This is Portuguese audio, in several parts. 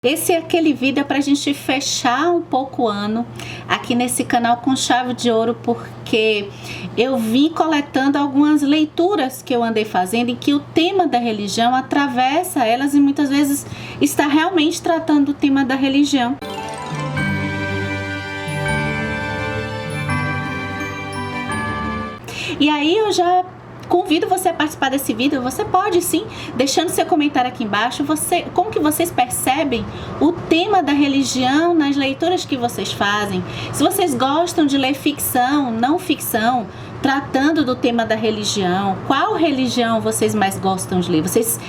Esse é aquele vídeo para a gente fechar um pouco o ano aqui nesse canal com chave de ouro, porque eu vim coletando algumas leituras que eu andei fazendo em que o tema da religião atravessa elas e muitas vezes está realmente tratando o tema da religião. E aí eu já convido você a participar desse vídeo. Você pode sim, deixando seu comentário aqui embaixo, como que vocês percebem o tema da religião nas leituras que vocês fazem. Se vocês gostam de ler ficção, não ficção, tratando do tema da religião, qual religião vocês mais gostam de ler? Vocês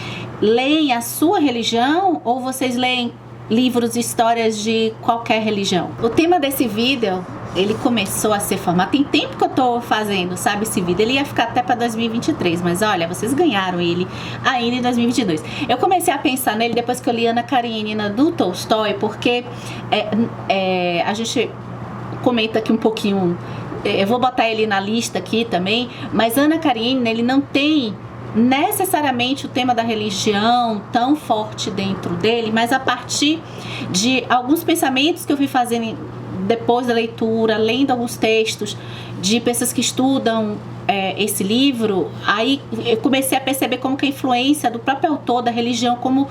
leem a sua religião ou vocês leem livros e histórias de qualquer religião? O tema desse vídeo, ele começou a ser formado, tem tempo que eu tô fazendo, sabe, esse vídeo. Ele ia ficar até para 2023, mas olha, vocês ganharam ele ainda em 2022. Eu comecei a pensar nele depois que eu li Ana Karenina do Tolstói, porque a gente comenta aqui um pouquinho, eu vou botar ele na lista aqui também, mas Ana Karenina, ele não tem necessariamente o tema da religião tão forte dentro dele, mas a partir de alguns pensamentos que eu fui fazendo depois da leitura, lendo alguns textos de pessoas que estudam esse livro, aí eu comecei a perceber como que a influência do próprio autor da religião, como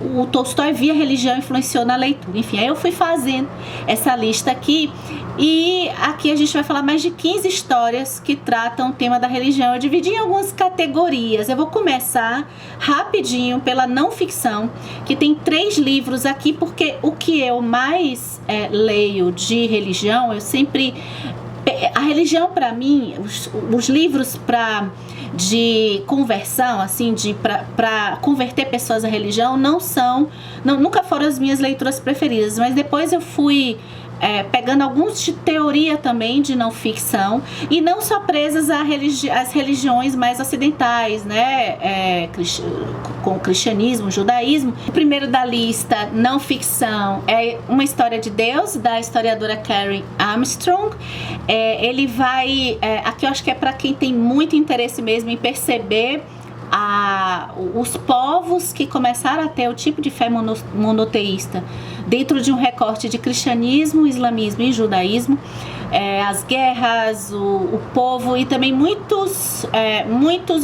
o Tolstói via a religião influenciou na leitura. Enfim, aí eu fui fazendo essa lista aqui, e aqui a gente vai falar mais de 15 histórias que tratam o tema da religião. Eu dividi em algumas categorias. Eu vou começar rapidinho pela não ficção, que tem 3 livros aqui, porque o que eu mais leio de religião, eu sempre... A religião para mim, os livros de conversão, assim, para converter pessoas à religião, nunca foram as minhas leituras preferidas, mas depois eu fui pegando alguns de teoria também, de não ficção, e não só presas às religiões mais ocidentais, né, com o cristianismo, o judaísmo. O primeiro da lista, não ficção, é Uma História de Deus, da historiadora Karen Armstrong. Ele vai, aqui eu acho que é para quem tem muito interesse mesmo em perceber os povos que começaram a ter o tipo de fé monoteísta dentro de um recorte de cristianismo, islamismo e judaísmo, as guerras, o povo, e também muitos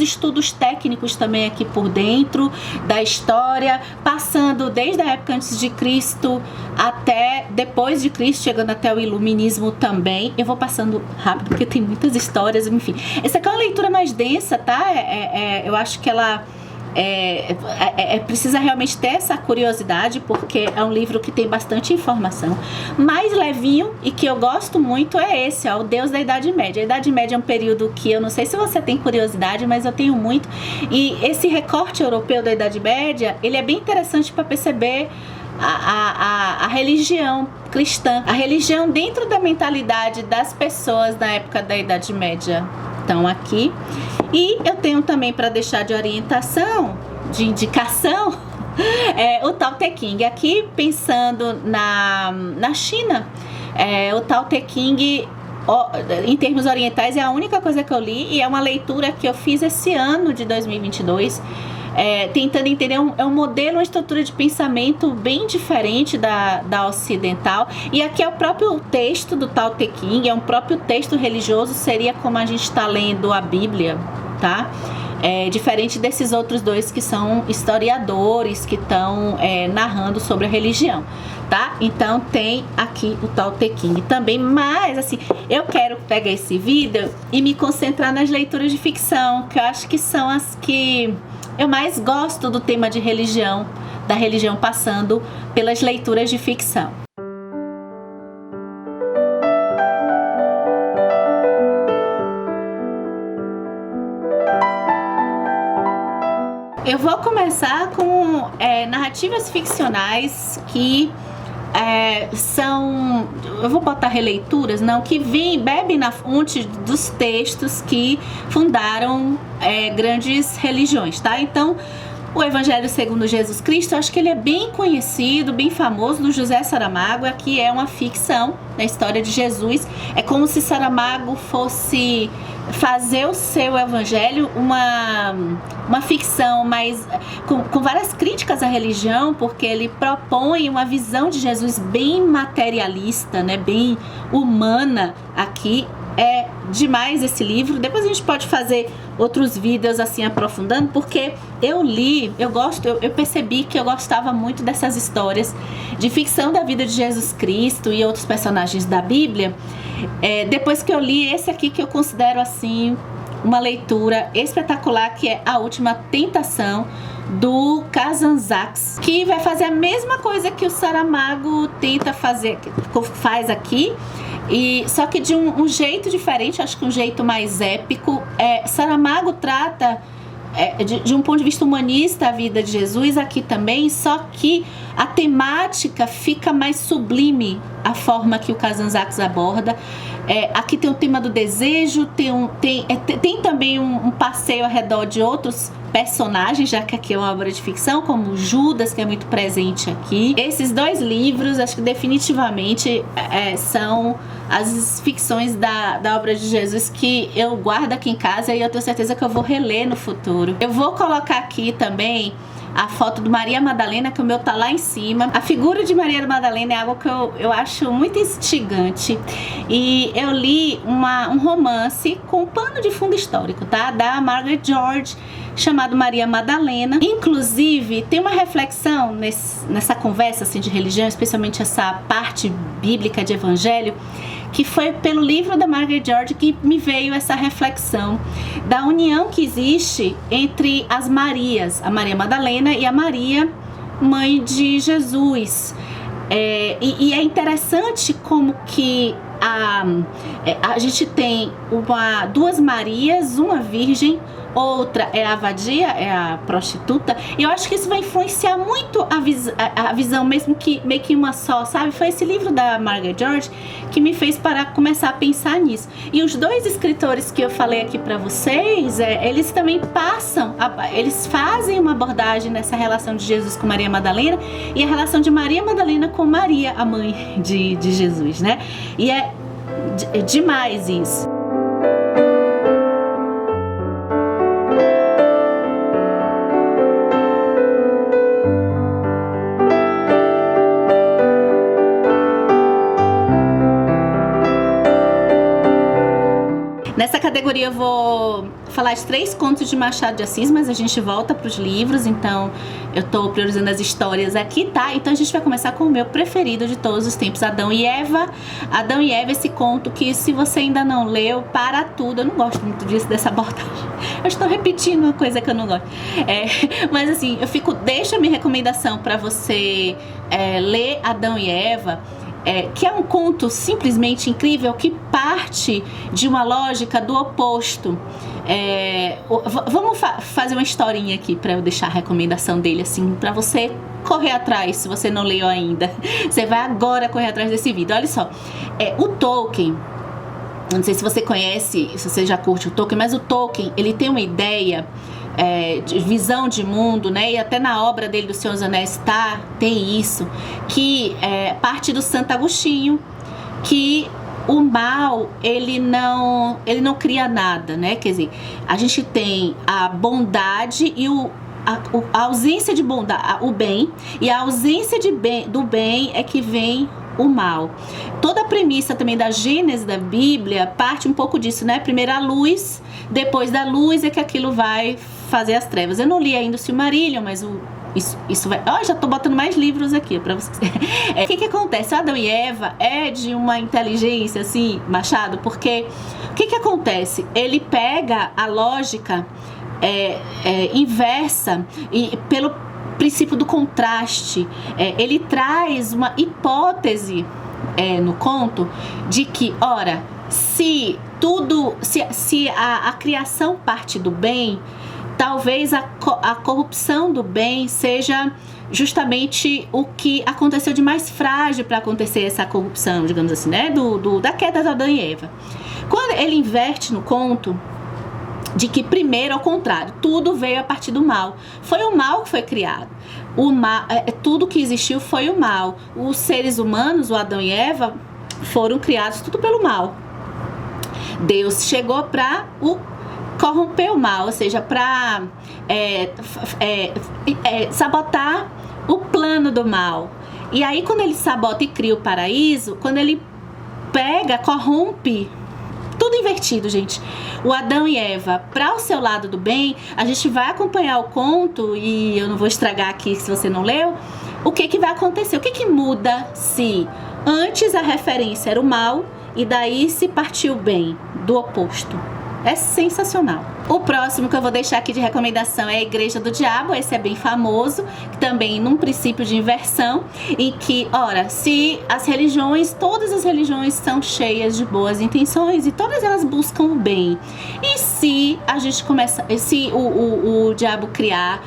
estudos técnicos também aqui por dentro da história, passando desde a época antes de Cristo até depois de Cristo, chegando até o iluminismo também. Eu vou passando rápido porque tem muitas histórias, enfim. Essa aqui é uma leitura mais densa, tá? Eu acho que ela precisa realmente ter essa curiosidade, porque é um livro que tem bastante informação. Mais levinho e que eu gosto muito é esse, O Deus da Idade Média. A Idade Média é um período que eu não sei se você tem curiosidade, mas eu tenho muito. E esse recorte europeu da Idade Média, ele é bem interessante para perceber a religião cristã, a religião dentro da mentalidade das pessoas na época da Idade Média. Então aqui, e eu tenho também, para deixar de orientação, de indicação, o Tao Te Ching. Aqui pensando na China, o Tao Te Ching, em termos orientais, é a única coisa que eu li, e é uma leitura que eu fiz esse ano de 2022, tentando entender, é um modelo, uma estrutura de pensamento bem diferente da ocidental. E aqui é o próprio texto do Tao Te Ching, é um próprio texto religioso, seria como a gente está lendo a Bíblia, tá? Diferente desses outros dois que são historiadores que estão narrando sobre a religião, tá? Então tem aqui o Tao Te Ching também, mas assim, eu quero pegar esse vídeo e me concentrar nas leituras de ficção, que eu acho que são as que eu mais gosto do tema de religião, da religião passando pelas leituras de ficção. Eu vou começar com narrativas ficcionais que são, eu vou botar releituras, não, que bebem na fonte dos textos que fundaram grandes religiões, tá? Então, o Evangelho segundo Jesus Cristo, eu acho que ele é bem conhecido, bem famoso, do José Saramago. Aqui é uma ficção da história de Jesus. É como se Saramago fosse fazer o seu evangelho uma ficção, mas com várias críticas à religião, porque ele propõe uma visão de Jesus bem materialista, né, bem humana aqui. É demais esse livro. Depois a gente pode fazer outros vídeos assim aprofundando, porque eu percebi que eu gostava muito dessas histórias de ficção da vida de Jesus Cristo e outros personagens da Bíblia. Depois que eu li esse aqui, que eu considero assim uma leitura espetacular, que é A Última Tentação, do Kazantzakis, que vai fazer a mesma coisa que o Saramago faz aqui, e só que de um jeito diferente, acho que um jeito mais épico. Saramago trata de um ponto de vista humanista a vida de Jesus aqui também, só que a temática fica mais sublime, a forma que o Kazantzakis aborda. Aqui tem o tema do desejo, tem também um passeio ao redor de outros personagens, já que aqui é uma obra de ficção, como Judas, que é muito presente aqui. Esses dois livros, acho que definitivamente são as ficções da obra de Jesus que eu guardo aqui em casa, e eu tenho certeza que eu vou reler no futuro. Eu vou colocar aqui também a foto de Maria Madalena, que o meu tá lá em cima. A figura de Maria Madalena é algo que eu acho muito instigante. E eu li um romance com pano de fundo histórico, tá? Da Margaret George, chamado Maria Madalena. Inclusive, tem uma reflexão nessa conversa assim, de religião, especialmente essa parte bíblica de evangelho, que foi pelo livro da Margaret George que me veio essa reflexão da união que existe entre as Marias, a Maria Madalena e a Maria, mãe de Jesus. E é interessante como que a gente tem duas Marias, uma virgem, outra é a vadia, é a prostituta, e eu acho que isso vai influenciar muito a visão, mesmo que meio que uma só, sabe? Foi esse livro da Margaret George que me fez começar a pensar nisso. E os dois escritores que eu falei aqui pra vocês, eles também eles fazem uma abordagem nessa relação de Jesus com Maria Madalena e a relação de Maria Madalena com Maria, a mãe de Jesus, né? E é demais isso. Nessa categoria eu vou falar de 3 contos de Machado de Assis, mas a gente volta para os livros, então eu tô priorizando as histórias aqui, tá? Então a gente vai começar com o meu preferido de todos os tempos, Adão e Eva. Adão e Eva, esse conto que, se você ainda não leu, para tudo. Eu não gosto muito dessa abordagem. Eu estou repetindo uma coisa que eu não gosto. Mas assim, deixo a minha recomendação para você ler Adão e Eva. Que é um conto simplesmente incrível, que parte de uma lógica do oposto. Vamos fazer uma historinha aqui para eu deixar a recomendação dele, assim, para você correr atrás, se você não leu ainda. Você vai agora correr atrás desse vídeo. Olha só, o Tolkien, não sei se você conhece, se você já curte o Tolkien, mas o Tolkien, ele tem uma ideia de visão de mundo, né? E até na obra dele do Senhor dos Anéis tem isso, que parte do Santo Agostinho, que o mal ele não cria nada, né? Quer dizer, a gente tem a bondade e a ausência de bondade, o bem, e a ausência do bem é que vem o mal. Toda a premissa também da Gênese da Bíblia parte um pouco disso, né? Primeiro a luz, depois da luz é que aquilo vai fazer as trevas. Eu não li ainda o Silmarillion, mas isso vai... já tô botando mais livros aqui pra vocês. O que acontece? Adão e Eva é de uma inteligência, assim, Machado, porque o que acontece? Ele pega a lógica inversa e pelo princípio do contraste, ele traz uma hipótese no conto de que, ora, se a criação parte do bem, talvez a corrupção do bem seja justamente o que aconteceu de mais frágil para acontecer essa corrupção, digamos assim, né? Da queda de Adão e Eva. Quando ele inverte no conto de que primeiro, ao contrário, tudo veio a partir do mal. Foi o mal que foi criado. Tudo que existiu foi o mal. Os seres humanos, o Adão e Eva, foram criados tudo pelo mal. Deus chegou para corromper o mal, ou seja, para sabotar o plano do mal. E aí, quando ele sabota e cria o paraíso, quando ele pega, corrompe, tudo invertido, gente, o Adão e Eva para o seu lado do bem, a gente vai acompanhar o conto, e eu não vou estragar aqui se você não leu, o que vai acontecer, o que muda se antes a referência era o mal e daí se partiu o bem, do oposto. É sensacional. O próximo que eu vou deixar aqui de recomendação é a Igreja do Diabo. Esse é bem famoso, também num princípio de inversão, em que, ora, se as religiões, todas as religiões são cheias de boas intenções e todas elas buscam o bem, e se a gente começa, se o diabo criar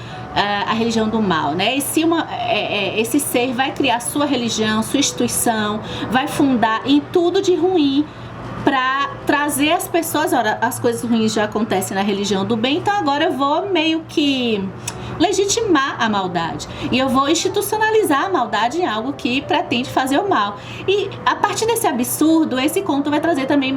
a religião do mal, né? E se esse ser vai criar sua religião, sua instituição, vai fundar em tudo de ruim para trazer as pessoas, ora, as coisas ruins já acontecem na religião do bem, então agora eu vou meio que legitimar a maldade e eu vou institucionalizar a maldade em algo que pretende fazer o mal. E a partir desse absurdo, esse conto vai trazer também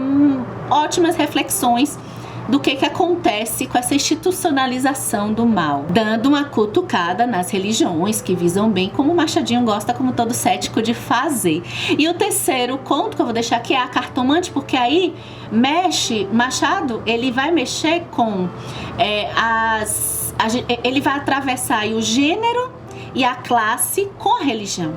ótimas reflexões do que acontece com essa institucionalização do mal, dando uma cutucada nas religiões que visam bem, como o Machadinho gosta, como todo cético, de fazer. E o terceiro conto que eu vou deixar aqui é a Cartomante, porque aí Machado, ele vai mexer com ele vai atravessar aí o gênero e a classe com a religião.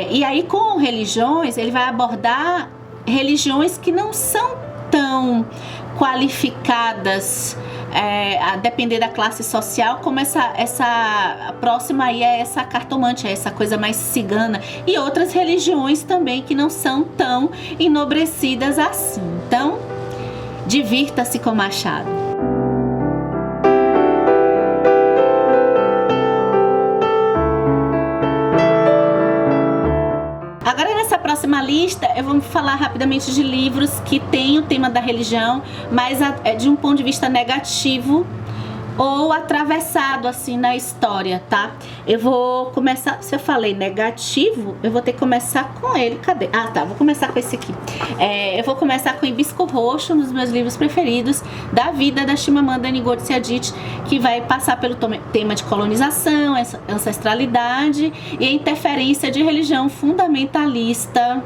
E aí, com religiões, ele vai abordar religiões que não são tão qualificadas, a depender da classe social, como essa próxima aí é essa Cartomante, é essa coisa mais cigana, e outras religiões também que não são tão enobrecidas assim. Então, divirta-se com Machado. Agora, nessa próxima lista, eu vou falar rapidamente de livros que têm o tema da religião, mas de um ponto de vista negativo ou atravessado assim na história, tá? Eu vou começar, se eu falei negativo, eu vou ter que começar com ele. Cadê? Ah, tá, vou começar com esse aqui. Eu vou começar com Hibisco Roxo, um dos meus livros preferidos da vida da Chimamanda Ngozi Adichie, que vai passar pelo tema de colonização, ancestralidade e a interferência de religião fundamentalista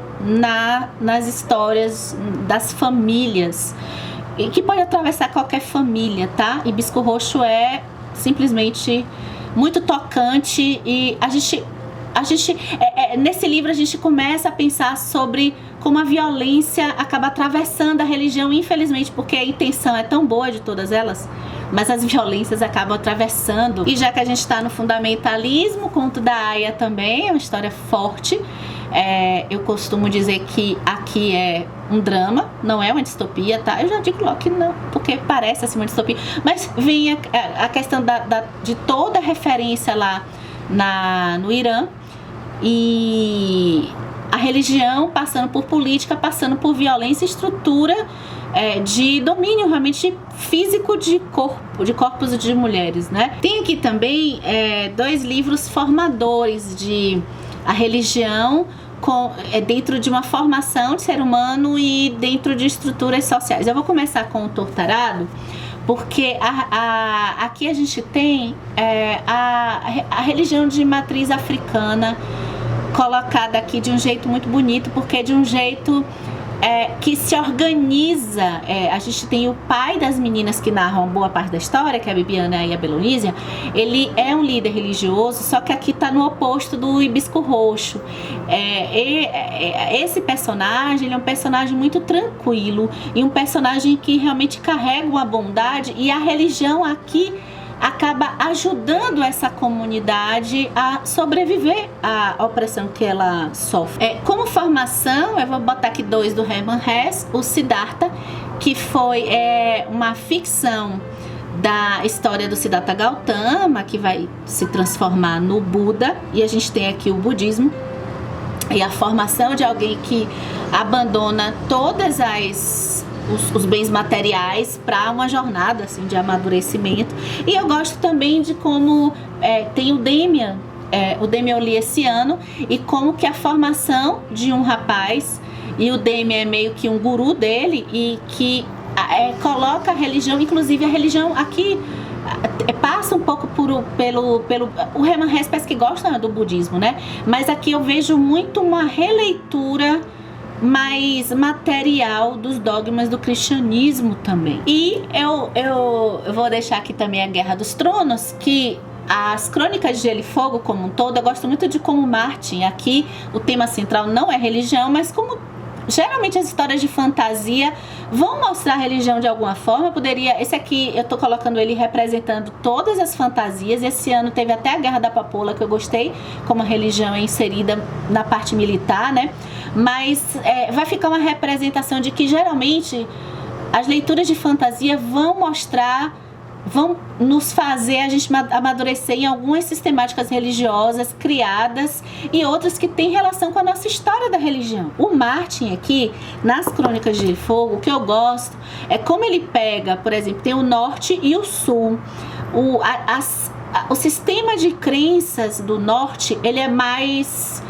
nas histórias das famílias, e que pode atravessar qualquer família, tá? Hibisco Roxo é simplesmente muito tocante, e a gente nesse livro a gente começa a pensar sobre como a violência acaba atravessando a religião, infelizmente, porque a intenção é tão boa de todas elas, mas as violências acabam atravessando. E já que a gente está no fundamentalismo, o Conto da Aia também é uma história forte. Eu costumo dizer que aqui é um drama, não é uma distopia, tá? Eu já digo logo que não, porque parece assim uma distopia, mas vem a questão de toda a referência lá no Irã, e a religião passando por política, passando por violência e estrutura de domínio realmente físico de corpos de mulheres, né? Tem aqui também 2 livros formadores de a religião dentro de uma formação de ser humano e dentro de estruturas sociais. Eu vou começar com o Torturado, porque aqui a gente tem a religião de matriz africana colocada aqui de um jeito muito bonito, porque de um jeito que se organiza. A gente tem o pai das meninas que narram boa parte da história, que é a Bibiana e a Belonísia. Ele é um líder religioso, só que aqui está no oposto do Hibisco Roxo. Esse personagem, ele é um personagem muito tranquilo e um personagem que realmente carrega uma bondade, e a religião aqui acaba ajudando essa comunidade a sobreviver à opressão que ela sofre. Como formação, eu vou botar aqui 2 do Hermann Hesse, o Siddhartha, que foi uma ficção da história do Siddhartha Gautama, que vai se transformar no Buda, e a gente tem aqui o budismo, e a formação de alguém que abandona todas os bens materiais para uma jornada assim, de amadurecimento. E eu gosto também de como tem o Demian eu li esse ano, e como que a formação de um rapaz e o Damien é meio que um guru dele, e que coloca a religião, inclusive a religião aqui passa um pouco pelo o Hermann Hesse parece que gosta do budismo, né? Mas aqui eu vejo muito uma releitura mais material dos dogmas do cristianismo também. E eu vou deixar aqui também a Guerra dos Tronos, que as Crônicas de Gelo e Fogo como um todo, eu gosto muito de como Martin, aqui o tema central não é religião, mas como geralmente as histórias de fantasia vão mostrar a religião de alguma forma. Esse aqui eu tô colocando ele representando todas as fantasias. Esse ano teve até a Guerra da Papoula, que eu gostei como a religião é inserida na parte militar, né? Mas vai ficar uma representação de que geralmente as leituras de fantasia vão nos fazer a gente amadurecer em algumas sistemáticas religiosas criadas e outras que têm relação com a nossa história da religião. O Martin aqui, nas Crônicas de Fogo, o que eu gosto é como ele pega, por exemplo, tem o norte e o sul. O sistema de crenças do norte, ele é mais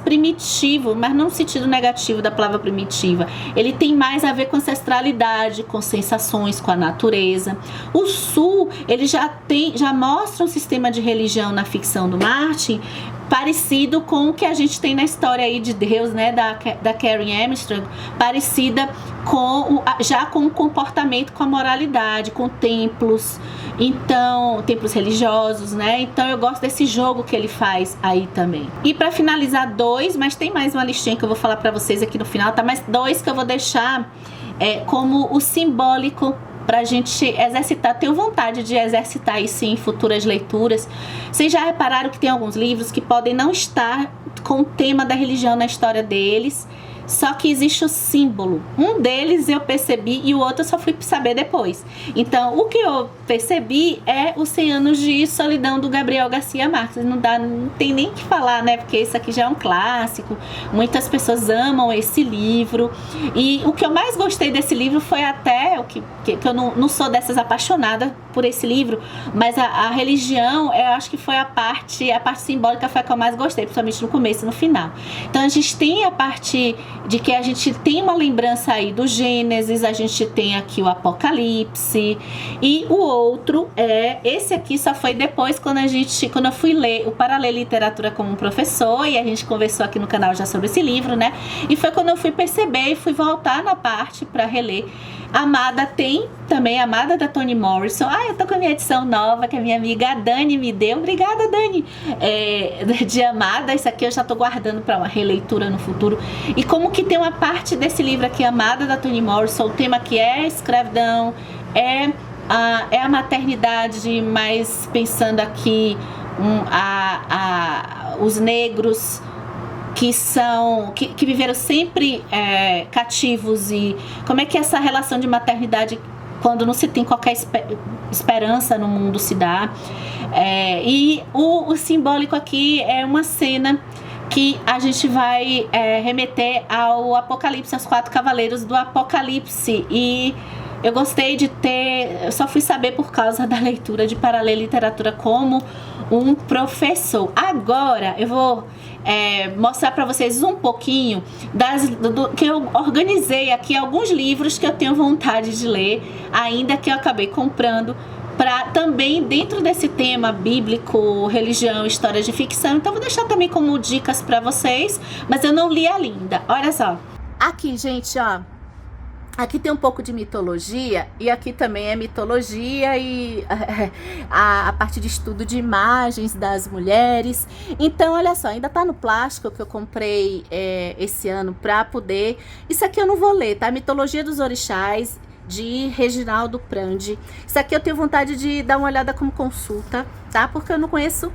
primitivo, mas não no sentido negativo da palavra primitiva. Ele tem mais a ver com ancestralidade, com sensações, com a natureza. O sul, ele já mostra um sistema de religião na ficção do Martin parecido com o que a gente tem na história aí de Deus, né, da Karen Armstrong, parecida já com o comportamento, com a moralidade, com templos, então, templos religiosos, né? Então eu gosto desse jogo que ele faz aí também. E para finalizar, mas tem mais uma listinha que eu vou falar para vocês aqui no final, tá? Mas 2 que eu vou deixar como o simbólico pra gente exercitar. Tenho vontade de exercitar isso em futuras leituras. Vocês já repararam que tem alguns livros que podem não estar com o tema da religião na história deles, só que existe o símbolo. Um deles eu percebi e o outro eu só fui saber depois. Então, o que eu percebi é os 100 anos de solidão do Gabriel Garcia Marques. Não tem nem o que falar, né? Porque esse aqui já é um clássico. Muitas pessoas amam esse livro. E o que eu mais gostei desse livro foi até que eu não sou dessas apaixonadas por esse livro, mas a religião, eu acho que foi a parte simbólica foi a que eu mais gostei, principalmente no começo e no final. Então a gente tem a parte de que a gente tem uma lembrança aí do Gênesis, a gente tem aqui o Apocalipse, e o outro esse aqui só foi depois quando eu fui ler o Para Ler Literatura como um Professor, e a gente conversou aqui no canal já sobre esse livro, né? E foi quando eu fui perceber e fui voltar na parte para reler. Amada tem também, Amada da Toni Morrison. Eu tô com a minha edição nova que a minha amiga Dani me deu. Obrigada, Dani. De Amada, isso aqui eu já tô guardando para uma releitura no futuro. E como que tem uma parte desse livro aqui, Amada da Toni Morrison, o tema que é escravidão, é a maternidade, mas pensando aqui os negros que viveram sempre cativos, e como é que essa relação de maternidade, quando não se tem qualquer esperança no mundo, se dá. E o simbólico aqui é uma cena que a gente vai remeter ao Apocalipse, aos 4 cavaleiros do Apocalipse, e eu gostei eu só fui saber por causa da leitura de Para Ler Literatura como um Professor. Agora eu vou mostrar para vocês um pouquinho que eu organizei aqui, alguns livros que eu tenho vontade de ler, ainda que eu acabei comprando, para também dentro desse tema bíblico, religião, história de ficção. Então vou deixar também como dicas para vocês, mas eu não li ainda. Olha só, aqui, gente, ó, aqui tem um pouco de mitologia, e aqui também é mitologia e a parte de estudo de imagens das mulheres. Então, olha só, ainda tá no plástico que eu comprei esse ano pra poder... Isso aqui eu não vou ler, tá? Mitologia dos Orixás, de Reginaldo Prandi. Isso aqui eu tenho vontade de dar uma olhada como consulta, tá? Porque eu não conheço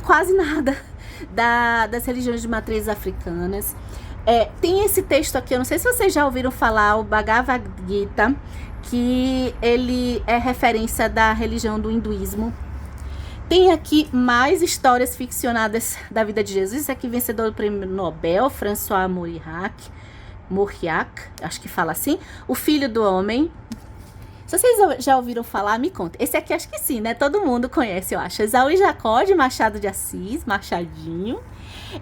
quase nada das religiões de matrizes africanas. Tem esse texto aqui, eu não sei se vocês já ouviram falar, o Bhagavad Gita, que ele é referência da religião do hinduísmo. Tem aqui mais histórias ficcionadas da vida de Jesus. Esse aqui, vencedor do prêmio Nobel, François Mauriac, acho que fala assim, O Filho do Homem. Se vocês já ouviram falar, me conta. Esse aqui acho que sim, né? Todo mundo conhece, eu acho. Esaú e Jacó, de Machado de Assis, Machadinho.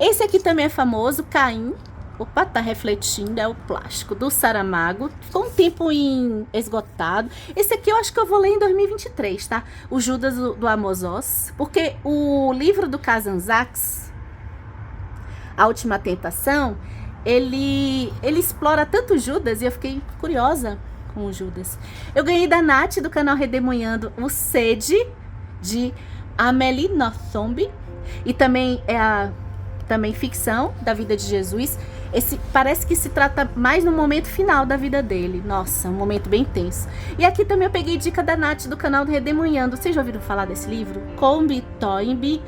Esse aqui também é famoso, Caim, Opa, tá refletindo, é o plástico do Saramago. Ficou um tempo esgotado. Esse aqui eu acho que eu vou ler em 2023, tá? O Judas do Amos Oz. Porque o livro do Kazantzakis, A Última Tentação, ele explora tanto Judas e eu fiquei curiosa com o Judas. Eu ganhei da Nath, do canal Redemoinhando, o Sede, de Amélie Nothomb. E também é também ficção da vida de Jesus. Esse parece que se trata mais no momento final da vida dele. Nossa, um momento bem tenso. E aqui também eu peguei dica da Nath, do canal do Redemoinhando. Vocês já ouviram falar desse livro? Combe Toynbee,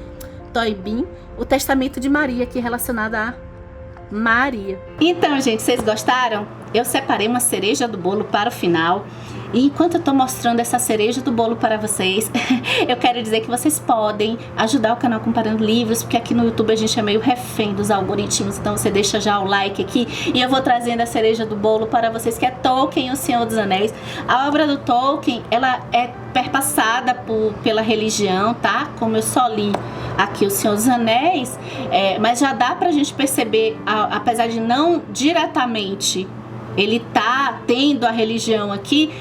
O Testamento de Maria, que é relacionado a Maria. Então, gente, vocês gostaram? Eu separei uma cereja do bolo para o final. E enquanto eu tô mostrando essa cereja do bolo para vocês, eu quero dizer que vocês podem ajudar o canal Comparando Livros, porque aqui no YouTube a gente é meio refém dos algoritmos, então você deixa já o like aqui e eu vou trazendo a cereja do bolo para vocês, que é Tolkien, O Senhor dos Anéis. A obra do Tolkien, ela é perpassada pela religião, tá? Como eu só li aqui O Senhor dos Anéis, mas já dá pra gente perceber, apesar de não diretamente ele tá tendo a religião aqui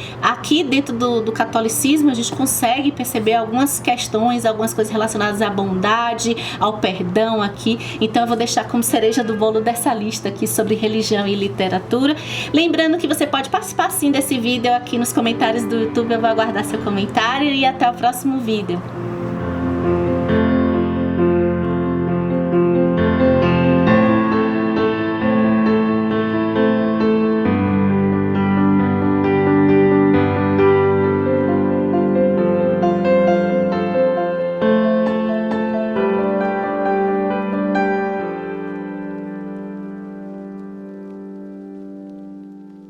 dentro do catolicismo, a gente consegue perceber algumas questões, algumas coisas relacionadas à bondade, ao perdão aqui. Então eu vou deixar como cereja do bolo dessa lista aqui sobre religião e literatura. Lembrando que você pode participar sim desse vídeo aqui nos comentários do YouTube, eu vou aguardar seu comentário e até o próximo vídeo.